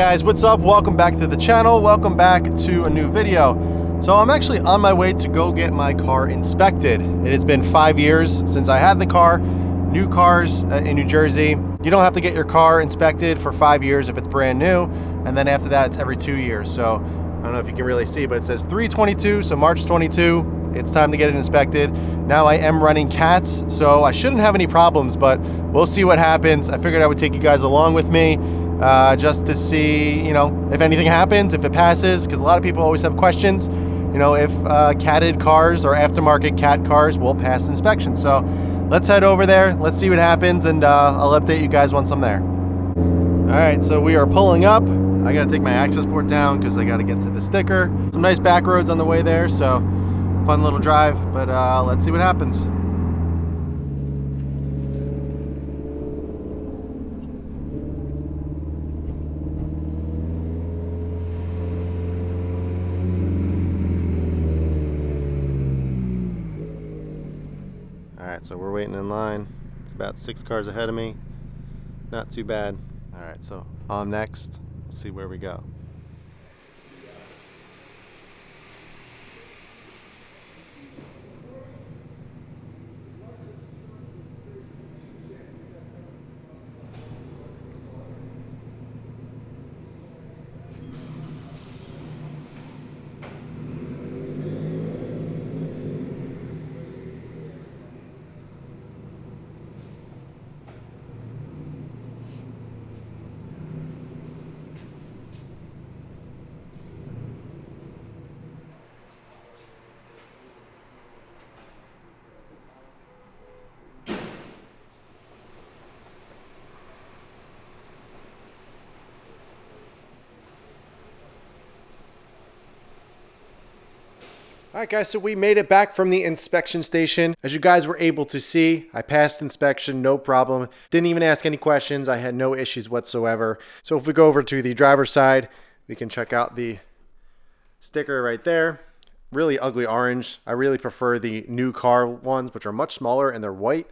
guys, what's up? Welcome back to the channel. Welcome back to a new video. So I'm actually on my way to go get my car inspected. It has been 5 years since I had the car. New cars in New Jersey, you don't have to get your car inspected for 5 years if it's brand new, and then after that it's every 2 years. So I don't know if you can really see, but it says 3/22, so March 22, it's time to get it inspected. Now I am running cats, so I shouldn't have any problems, but we'll see what happens. I figured I would take you guys along with me just to see, you know, if anything happens, if it passes, because a lot of people always have questions, you know, if catted cars or aftermarket cat cars will pass inspection. So let's head over there, let's see what happens, and I'll update you guys once I'm there. All right, so we are pulling up. I gotta take my access port down because I gotta get to the sticker. Some nice back roads on the way there, so fun little drive, but let's see what happens. All right, so we're waiting in line. It's about 6 cars ahead of me. Not too bad. All right, so on next. Let's see where we go. All right, guys, so we made it back from the inspection station. As you guys were able to see, I passed inspection, no problem. Didn't even ask any questions. I had no issues whatsoever. So if we go over to the driver's side, we can check out the sticker right there. Really ugly orange. I really prefer the new car ones, which are much smaller and they're white.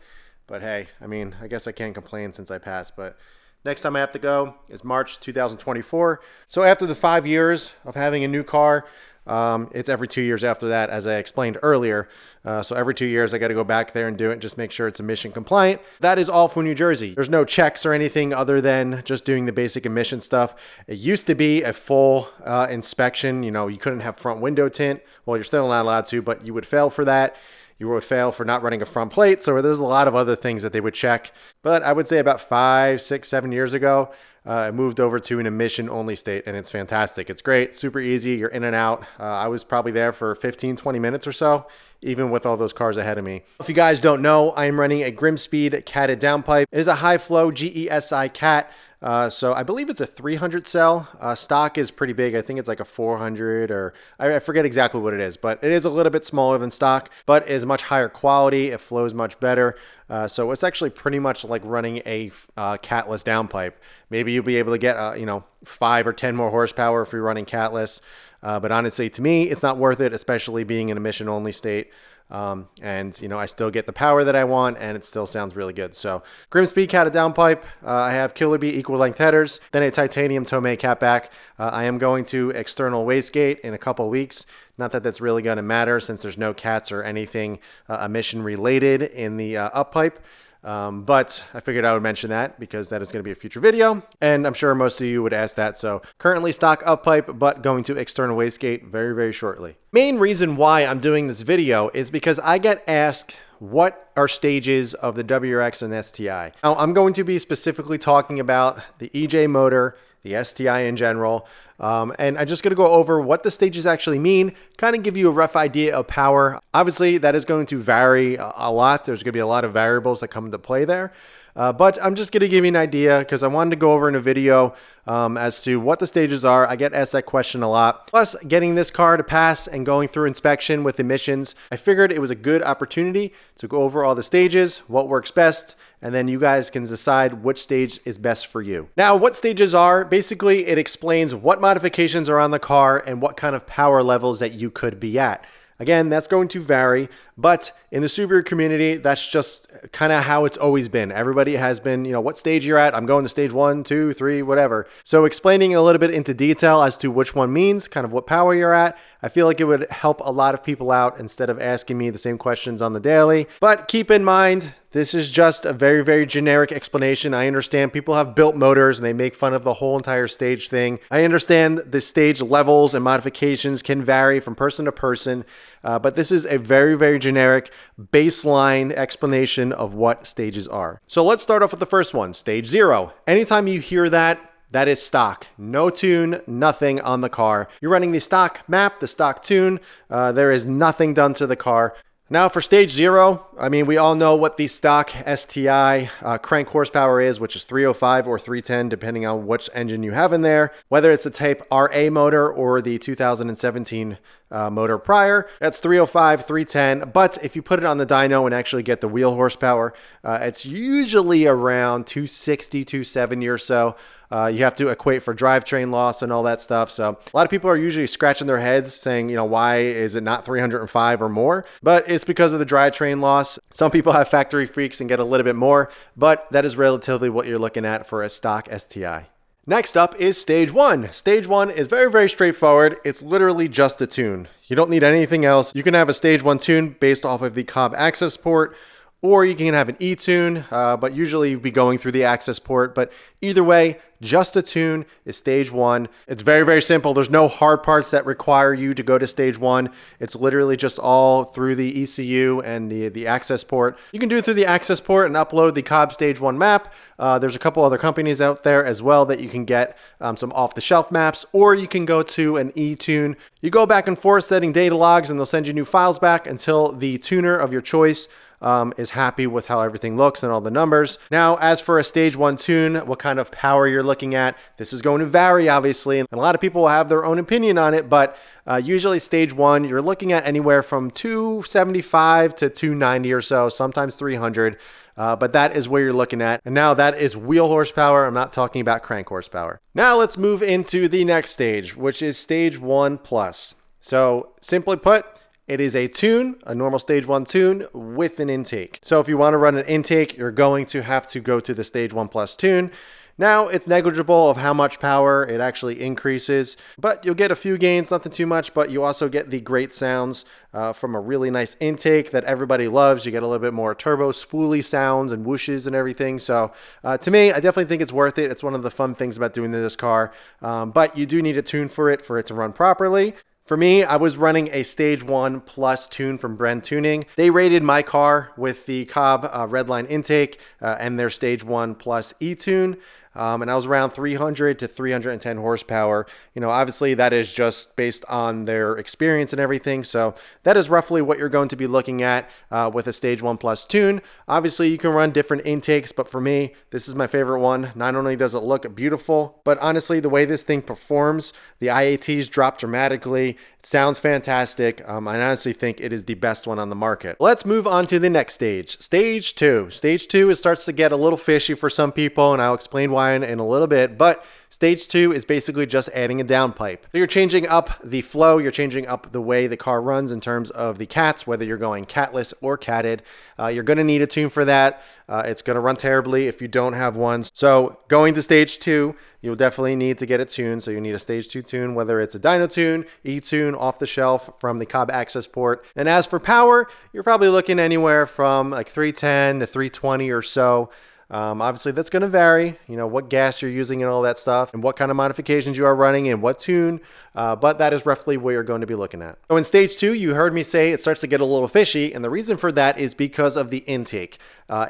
But hey, I mean, I guess I can't complain since I passed. But next time I have to go is March 2024. So after the 5 years of having a new car, it's every 2 years after that, as I explained earlier. So every 2 years I got to go back there and do it, just make sure it's emission compliant. That is all for New Jersey. There's no checks or anything other than just doing the basic emission stuff. It used to be a full inspection. You know, you couldn't have front window tint. Well, you're still not allowed to, but you would fail for that. You would fail for not running a front plate. So there's a lot of other things that they would check. But I would say about 5, 6, 7 years ago, I moved over to an emission only state, and it's fantastic. It's great, super easy. You're in and out. I was probably there for 15, 20 minutes or so, even with all those cars ahead of me. If you guys don't know, I am running a Grimspeed catted downpipe. It is a high flow GESI cat. So I believe it's a 300 cell. Stock is pretty big. I think it's like a 400, or I forget exactly what it is, but it is a little bit smaller than stock, but is much higher quality. It flows much better. So it's actually pretty much like running a catless downpipe. Maybe you'll be able to get, you know, 5 or 10 more horsepower if you're running catless. But honestly, to me, it's not worth it, especially being an emission only state. And you know, I still get the power that I want, and it still sounds really good. So Grimspeed catted downpipe. I have Killer Bee equal length headers, then a titanium Tomei catback. I am going to external wastegate in a couple weeks. Not that that's really going to matter since there's no cats or anything emission related in the up pipe. But I figured I would mention that because that is going to be a future video, and I'm sure most of you would ask that. So currently stock up pipe, but going to external wastegate very, very shortly. Main reason why I'm doing this video is because I get asked what are stages of the WRX and STI. Now I'm going to be specifically talking about the EJ motor, the STI in general, and I'm just going to go over what the stages actually mean, kind of give you a rough idea of power. Obviously, that is going to vary a lot. There's going to be a lot of variables that come into play there. But I'm just going to give you an idea because I wanted to go over in a video as to what the stages are. I get asked that question a lot. Plus, getting this car to pass and going through inspection with emissions, I figured it was a good opportunity to go over all the stages, what works best, and then you guys can decide which stage is best for you. Now, what stages are, basically it explains what modifications are on the car and what kind of power levels that you could be at. Again, that's going to vary, but in the Subaru community, that's just kind of how it's always been. Everybody has been, what stage you're at. I'm going to stage 1, 2, 3, whatever. So explaining a little bit into detail as to which one means, kind of what power you're at, I feel like it would help a lot of people out instead of asking me the same questions on the daily. But keep in mind, this is just a very, very generic explanation. I understand people have built motors and they make fun of the whole entire stage thing. I understand the stage levels and modifications can vary from person to person, but this is a very, very generic baseline explanation of what stages are. So let's start off with the first one, stage 0. Anytime you hear that, that is stock. No tune, nothing on the car. You're running the stock map, the stock tune. There is nothing done to the car. Now for stage 0, we all know what the stock STI crank horsepower is, which is 305 or 310, depending on which engine you have in there. Whether it's the Type RA motor or the 2017 motor prior, that's 305, 310. But if you put it on the dyno and actually get the wheel horsepower, it's usually around 260, 270 or so. You have to equate for drivetrain loss and all that stuff. So a lot of people are usually scratching their heads saying, why is it not 305 or more? But it's because of the drivetrain loss. Some people have factory freaks and get a little bit more, but that is relatively what you're looking at for a stock STI. Next up is stage 1. Stage 1 is very, very straightforward. It's literally just a tune. You don't need anything else. You can have a stage 1 tune based off of the cob access port, or you can have an E-tune, but usually you'd be going through the access port. But either way, just a tune is stage 1. It's very, very simple. There's no hard parts that require you to go to stage 1. It's literally just all through the ECU and the access port. You can do it through the access port and upload the cob stage 1 map. There's a couple other companies out there as well that you can get some off-the-shelf maps, or you can go to an E-tune. You go back and forth setting data logs, and they'll send you new files back until the tuner of your choice is happy with how everything looks and all the numbers. Now, as for a stage 1 tune, what kind of power you're looking at, this is going to vary, obviously, and a lot of people will have their own opinion on it, but usually stage 1, you're looking at anywhere from 275 to 290 or so, sometimes 300. But that is where you're looking at. And now that is wheel horsepower. I'm not talking about crank horsepower. Now let's move into the next stage, which is stage 1 plus. So simply put, it is a tune, a normal stage 1 tune with an intake. So if you want to run an intake, you're going to have to go to the stage 1 plus tune. Now it's negligible of how much power it actually increases, but you'll get a few gains, nothing too much, but you also get the great sounds from a really nice intake that everybody loves. You get a little bit more turbo spoolie sounds and whooshes and everything. So to me, I definitely think it's worth it. It's one of the fun things about doing this car, but you do need a tune for it to run properly. For me, I was running a stage 1 plus tune from Bren Tuning. They rated my car with the Cobb Redline intake and their stage 1 plus E-tune. And I was around 300 to 310 horsepower. Obviously that is just based on their experience and everything. So that is roughly what you're going to be looking at with a stage 1 plus tune. Obviously you can run different intakes, but for me, this is my favorite one. Not only does it look beautiful, but honestly, the way this thing performs, the IATs drop dramatically. It sounds fantastic. I honestly think it is the best one on the market. Let's move on to the next stage. Stage 2. Stage 2, it starts to get a little fishy for some people, and I'll explain why in a little bit, but stage 2 is basically just adding a downpipe. So you're changing up the flow, you're changing up the way the car runs in terms of the cats, whether you're going catless or catted. You're going to need a tune for that. It's going to run terribly if you don't have one. So going to stage 2, you'll definitely need to get it tuned. So you need a stage 2 tune, whether it's a dyno tune, E-tune, off the shelf from the Cobb access port. And as for power, you're probably looking anywhere from like 310 to 320 or so. Obviously that's going to vary, what gas you're using and all that stuff and what kind of modifications you are running and what tune, but that is roughly what you're going to be looking at. So in stage 2, you heard me say it starts to get a little fishy, and the reason for that is because of the intake.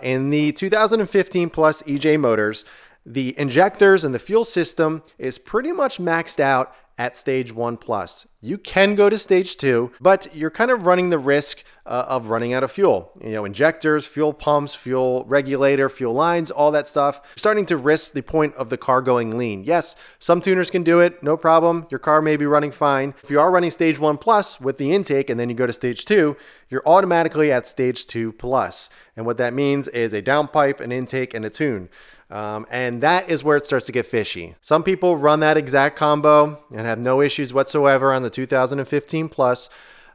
In the 2015 plus EJ motors, the injectors and the fuel system is pretty much maxed out at stage 1 plus. You can go to stage 2, but you're kind of running the risk of running out of fuel. Injectors, fuel pumps, fuel regulator, fuel lines, all that stuff. You're starting to risk the point of the car going lean. Yes, some tuners can do it, no problem. Your car may be running fine. If you are running stage 1 plus with the intake and then you go to stage 2, you're automatically at stage 2 plus. And what that means is a downpipe, an intake, and a tune. And that is where it starts to get fishy. Some people run that exact combo and have no issues whatsoever on the 2015 plus.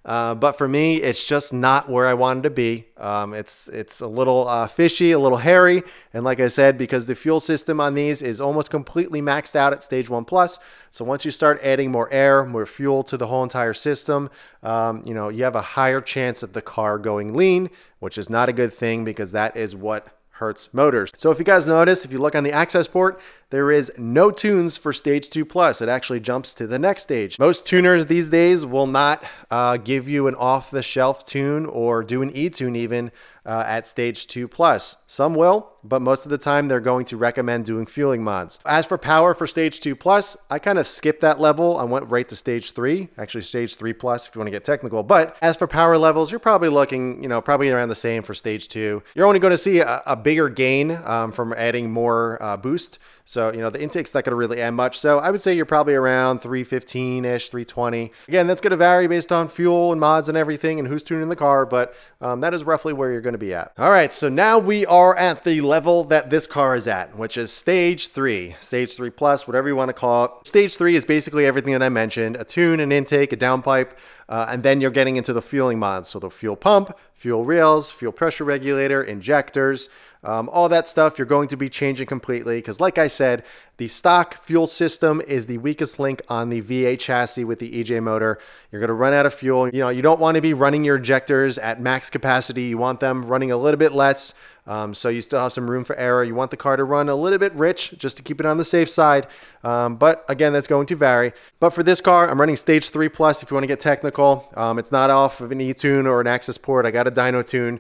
But for me, it's just not where I wanted to be. It's a little fishy, a little hairy. And like I said, because the fuel system on these is almost completely maxed out at stage 1 plus. So once you start adding more air, more fuel to the whole entire system, you have a higher chance of the car going lean, which is not a good thing because that is what hurts motors. So if you guys notice, if you look on the access port, there is no tunes for stage 2 plus. It actually jumps to the next stage. Most tuners these days will not give you an off-the-shelf tune or do an e-tune even at stage 2 plus. Some will, but most of the time they're going to recommend doing fueling mods. As for power for stage 2 plus, I kind of skipped that level. I went right to stage 3, actually stage 3 plus if you want to get technical. But as for power levels, you're probably looking, probably around the same for stage 2. You're only going to see a bigger gain from adding more boost. So, the intake's not going to really add much. So I would say you're probably around 315-ish, 320. Again, that's going to vary based on fuel and mods and everything and who's tuning the car, but that is roughly where you're going to be at. All right, so now we are at the level that this car is at, which is stage 3 plus, whatever you want to call it. Stage 3 is basically everything that I mentioned: a tune, an intake, a downpipe, and then you're getting into the fueling mods. So the fuel pump, fuel rails, fuel pressure regulator, injectors, all that stuff you're going to be changing completely because, like I said, the stock fuel system is the weakest link on the V8 chassis with the EJ motor. You're going to run out of fuel. You don't want to be running your injectors at max capacity. You want them running a little bit less. So you still have some room for error. You want the car to run a little bit rich just to keep it on the safe side. But again, that's going to vary. But for this car, I'm running stage 3 plus if you want to get technical. It's not off of an e-tune or an access port. I got a dyno tune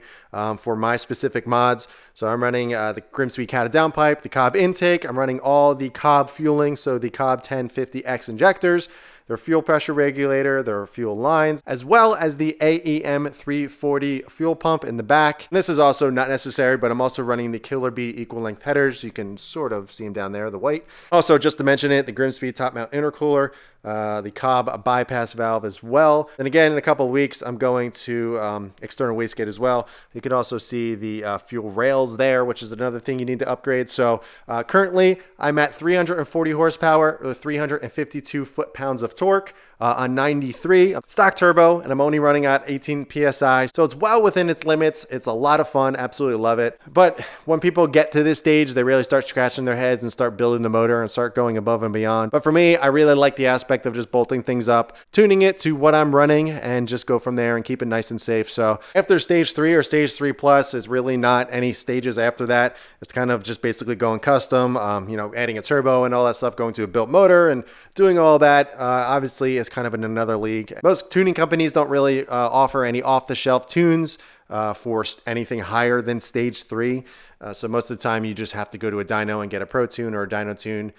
for my specific mods. So I'm running the Grimsby Cata downpipe, the Cobb intake. I'm running all the Cobb fueling, so the Cobb 1050X injectors, their fuel pressure regulator, their fuel lines, as well as the AEM 340 fuel pump in the back. And this is also not necessary, but I'm also running the Killer Bee equal length headers. You can sort of see them down there, the white. Also, just to mention it, the Grimsby top mount intercooler, the Cobb bypass valve as well. And again, in a couple of weeks, I'm going to external wastegate as well. You can also see the fuel rails there, which is another thing you need to upgrade. So currently, I'm at 340 horsepower or 352 foot-pounds of torque on 93 stock turbo, and I'm only running at 18 psi, so it's well within its limits. It's a lot of fun, absolutely love it. But when people get to this stage, they really start scratching their heads and start building the motor and start going above and beyond. But for me, I really like the aspect of just bolting things up, tuning it to what I'm running, and just go from there and keep it nice and safe. So after stage 3 or stage 3 plus is really not any stages after that. It's kind of just basically going custom, adding a turbo and all that stuff, going to a built motor and doing all that. Obviously is kind of in another league. Most tuning companies don't really offer any off-the-shelf tunes for anything higher than stage 3. So most of the time you just have to go to a dyno and get a Pro Tune or a dyno tune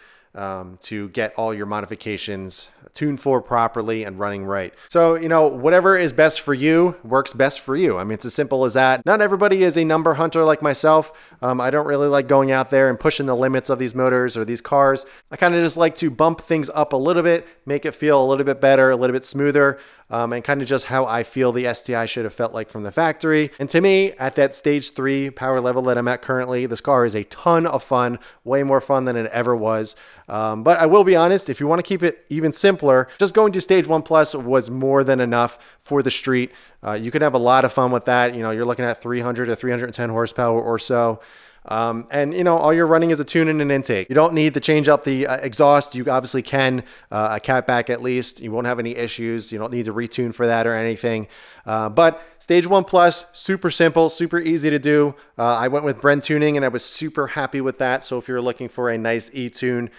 to get all your modifications tuned for properly and running right. So, whatever is best for you works best for you. I mean, it's as simple as that. Not everybody is a number hunter like myself. I don't really like going out there and pushing the limits of these motors or these cars. I kind of just like to bump things up a little bit, make it feel a little bit better, a little bit smoother, and kind of just how I feel the STI should have felt like from the factory. And to me, at that stage 3 power level that I'm at currently, this car is a ton of fun, way more fun than it ever was. But I will be honest, if you want to keep it even simpler, just going to stage 1 plus was more than enough for the street. You could have a lot of fun with that. You're looking at 300 to 310 horsepower or so. And all you're running is a tune and an intake. You don't need to change up the exhaust. You obviously can, a catback at least. You won't have any issues. You don't need to retune for that or anything. But stage 1 plus, super simple, super easy to do. I went with Bren tuning and I was super happy with that. So if you're looking for a nice e-tune,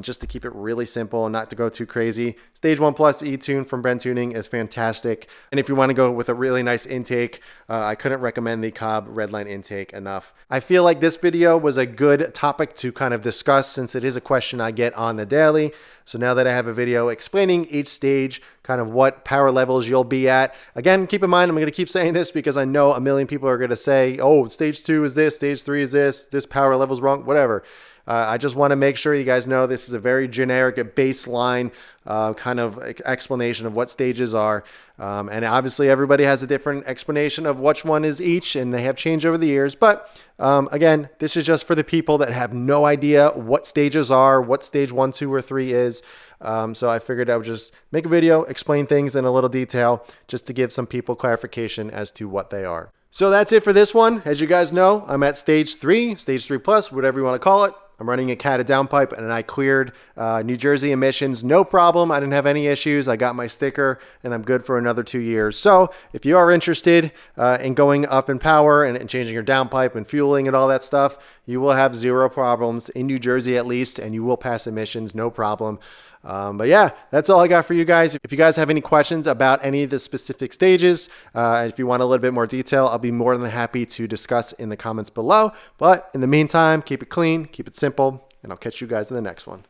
just to keep it really simple and not to go too crazy, stage 1 plus e-tune from Bren tuning is fantastic. And if you want to go with a really nice intake, I couldn't recommend the Cobb Redline intake enough. I feel like this video was a good topic to kind of discuss since it is a question I get on the daily. So now that I have a video explaining each stage, kind of what power levels you'll be at. Again, keep in mind, I'm going to keep saying this because I know a million people are going to say, oh, stage 2 is this, stage 3 is this power level's wrong, whatever. I just want to make sure you guys know this is a very generic baseline kind of explanation of what stages are. And obviously everybody has a different explanation of which one is each, and they have changed over the years. But again, this is just for the people that have no idea what stages are, what stage 1, 2, or 3 is. So I figured I would just make a video, explain things in a little detail, just to give some people clarification as to what they are. So that's it for this one. As you guys know, I'm at stage 3 plus, whatever you want to call it. I'm running a cat at Downpipe, and I cleared New Jersey emissions, no problem. I didn't have any issues. I got my sticker, and I'm good for another 2 years. So if you are interested in going up in power and changing your downpipe and fueling and all that stuff, you will have 0 problems in New Jersey at least, and you will pass emissions, no problem. But yeah, that's all I got for you guys. If you guys have any questions about any of the specific stages, if you want a little bit more detail, I'll be more than happy to discuss in the comments below. But in the meantime, keep it clean, keep it simple, and I'll catch you guys in the next one.